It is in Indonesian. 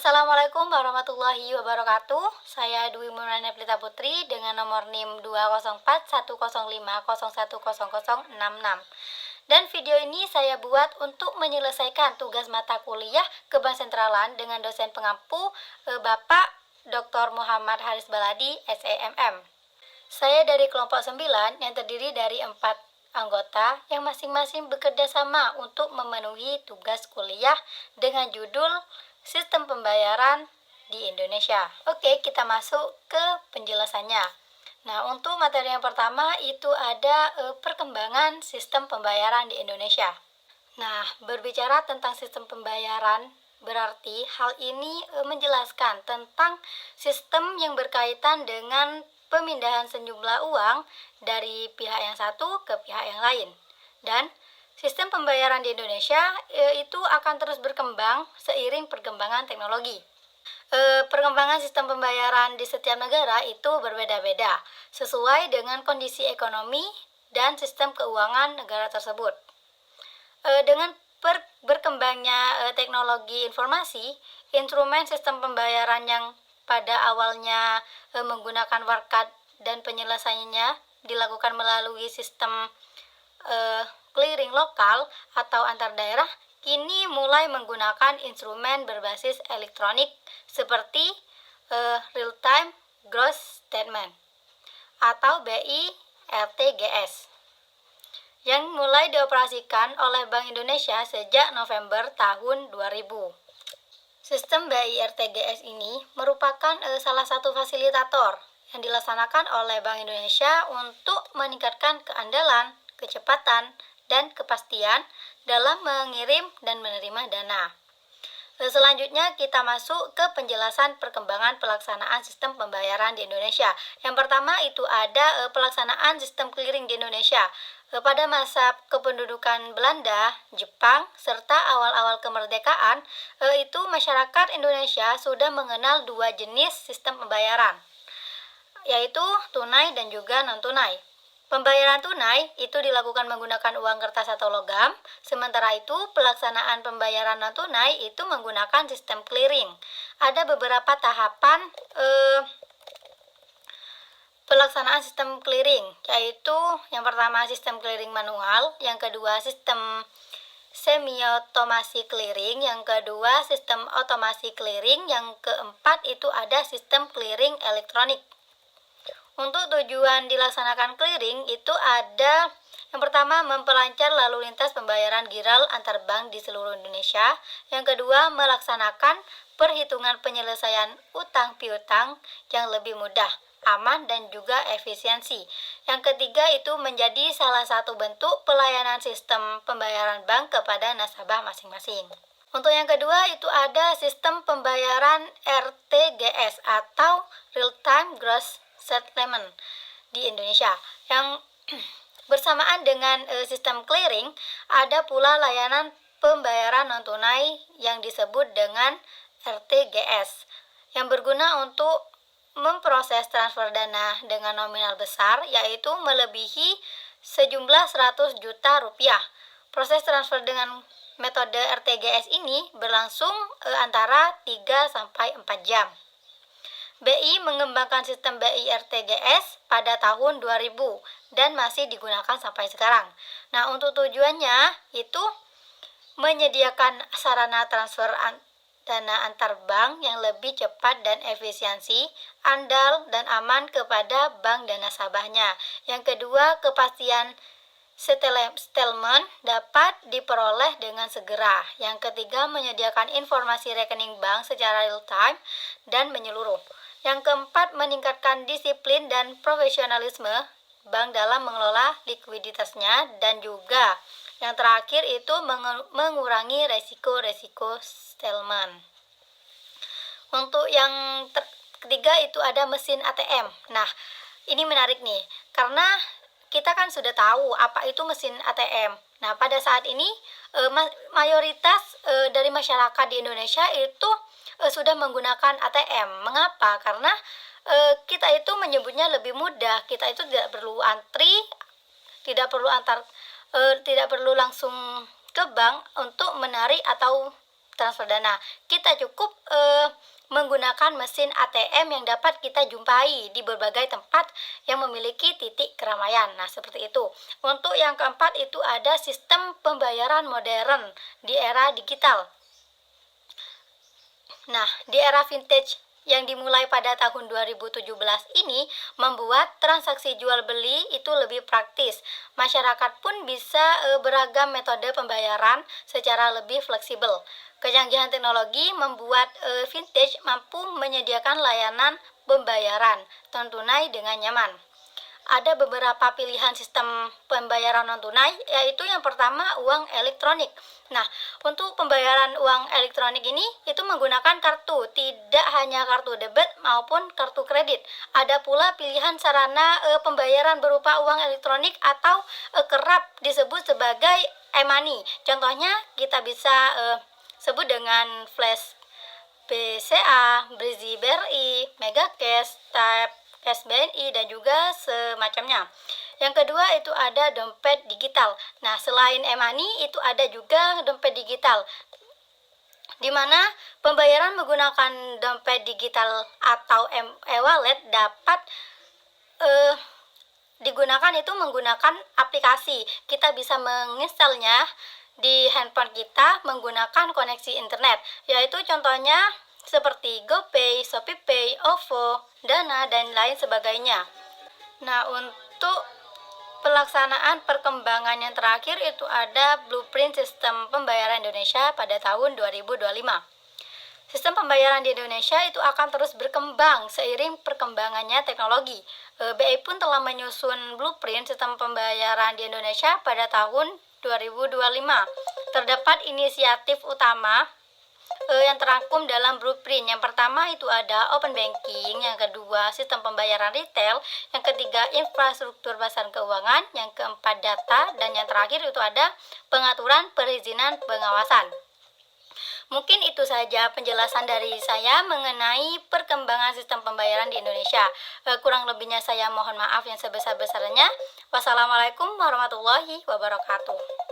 Assalamualaikum warahmatullahi wabarakatuh. Saya Dwi Murana Pelita Putri dengan nomor NIM 2041050010066. Dan video ini saya buat untuk menyelesaikan tugas mata kuliah kebansentralan dengan dosen pengampu Bapak Dr. Muhammad Haris Baladi, SEMM. Saya dari kelompok 9 yang terdiri dari 4 anggota yang masing-masing bekerja sama untuk memenuhi tugas kuliah dengan judul Sistem Pembayaran di Indonesia. Oke, kita masuk ke penjelasannya. Nah, untuk materi yang pertama itu ada perkembangan sistem pembayaran di Indonesia. Nah, berbicara tentang sistem pembayaran berarti hal ini menjelaskan tentang sistem yang berkaitan dengan pemindahan sejumlah uang dari pihak yang satu ke pihak yang lain. Dan sistem pembayaran di Indonesia itu akan terus berkembang seiring perkembangan teknologi. Perkembangan sistem pembayaran di setiap negara itu berbeda-beda sesuai dengan kondisi ekonomi dan sistem keuangan negara tersebut. Dengan berkembangnya teknologi informasi, instrumen sistem pembayaran yang pada awalnya menggunakan warkat dan penyelesaiannya dilakukan melalui sistem clearing lokal atau antar daerah, kini mulai menggunakan instrumen berbasis elektronik seperti Real Time Gross Settlement atau BI-RTGS yang mulai dioperasikan oleh Bank Indonesia sejak November tahun 2000. Sistem BI-RTGS ini merupakan salah satu fasilitator yang dilaksanakan oleh Bank Indonesia untuk meningkatkan keandalan, kecepatan, dan kepastian dalam mengirim dan menerima dana. Selanjutnya kita masuk ke penjelasan perkembangan pelaksanaan sistem pembayaran di Indonesia. Yang pertama itu ada pelaksanaan sistem clearing di Indonesia. Pada masa kependudukan Belanda, Jepang, serta awal-awal kemerdekaan, itu masyarakat Indonesia sudah mengenal dua jenis sistem pembayaran, yaitu tunai dan juga non-tunai. Pembayaran tunai itu dilakukan menggunakan uang kertas atau logam, sementara itu pelaksanaan pembayaran non-tunai itu menggunakan sistem clearing. Ada beberapa tahapan pelaksanaan sistem clearing, yaitu yang pertama sistem clearing manual, yang kedua sistem semi-otomasi clearing, yang kedua sistem otomasi clearing, yang keempat itu ada sistem clearing elektronik. Untuk tujuan dilaksanakan clearing itu ada yang pertama memperlancar lalu lintas pembayaran giral antar bank di seluruh Indonesia. Yang kedua melaksanakan perhitungan penyelesaian utang piutang yang lebih mudah, aman dan juga efisiensi. Yang ketiga itu menjadi salah satu bentuk pelayanan sistem pembayaran bank kepada nasabah masing-masing. Untuk yang kedua itu ada sistem pembayaran RTGS atau Real Time Gross Settlement di Indonesia. Yang bersamaan dengan sistem clearing, ada pula layanan pembayaran non-tunai yang disebut dengan RTGS yang berguna untuk memproses transfer dana dengan nominal besar, yaitu melebihi sejumlah 100 juta rupiah. Proses transfer dengan metode RTGS ini berlangsung antara 3 sampai 4 jam. BI mengembangkan sistem BI RTGS pada tahun 2000 dan masih digunakan sampai sekarang. Nah, untuk tujuannya itu menyediakan sarana transfer dana antar bank yang lebih cepat dan efisiensi, andal dan aman kepada bank dan nasabahnya. Yang kedua, kepastian settlement dapat diperoleh dengan segera. Yang ketiga, menyediakan informasi rekening bank secara real time dan menyeluruh. Yang keempat, meningkatkan disiplin dan profesionalisme bank dalam mengelola likuiditasnya, dan juga yang terakhir itu mengurangi resiko-resiko settlement. Untuk yang ketiga itu ada mesin ATM. Nah, ini menarik nih, karena kita kan sudah tahu apa itu mesin ATM. Nah, pada saat ini mayoritas dari masyarakat di Indonesia itu sudah menggunakan ATM. Mengapa? Karena kita itu menyebutnya lebih mudah. Kita itu tidak perlu antri, tidak perlu langsung ke bank untuk menarik atau transfer dana. Kita cukup menggunakan mesin ATM yang dapat kita jumpai di berbagai tempat yang memiliki titik keramaian. Nah, seperti itu. Untuk yang keempat itu ada sistem pembayaran modern di era digital. Nah, di era vintage yang dimulai pada tahun 2017 ini membuat transaksi jual beli itu lebih praktis. Masyarakat pun bisa beragam metode pembayaran secara lebih fleksibel. Kecanggihan teknologi membuat vintage mampu menyediakan layanan pembayaran non-tunai dengan nyaman. Ada beberapa pilihan sistem pembayaran non-tunai, yaitu yang pertama uang elektronik. Nah, untuk pembayaran uang elektronik ini itu menggunakan kartu, tidak hanya kartu debit maupun kartu kredit. Ada pula pilihan sarana pembayaran berupa uang elektronik atau kerap disebut sebagai e-money. Contohnya kita bisa sebut dengan Flash BCA, Brizi BRI, Mega Cash, Tap Cash BNI, dan juga semacamnya. Yang kedua itu ada dompet digital. Nah, selain e-money itu ada juga dompet digital, di mana pembayaran menggunakan dompet digital atau e-wallet dapat digunakan itu menggunakan aplikasi. Kita bisa menginstalnya di handphone kita menggunakan koneksi internet, yaitu contohnya seperti GoPay, ShopeePay, OVO, Dana, dan lain sebagainya. Nah, untuk pelaksanaan perkembangan yang terakhir itu ada blueprint sistem pembayaran Indonesia pada tahun 2025. Sistem pembayaran di Indonesia itu akan terus berkembang seiring perkembangannya teknologi. BI pun telah menyusun blueprint sistem pembayaran di Indonesia pada tahun 2025. Terdapat inisiatif utama yang terangkum dalam blueprint. Yang pertama itu ada open banking, yang kedua sistem pembayaran retail, yang ketiga infrastruktur pasar keuangan, yang keempat data, dan yang terakhir itu ada pengaturan perizinan pengawasan. Mungkin itu saja penjelasan dari saya mengenai perkembangan sistem pembayaran di Indonesia. Kurang lebihnya saya mohon maaf yang sebesar-besarnya. Wassalamualaikum warahmatullahi wabarakatuh.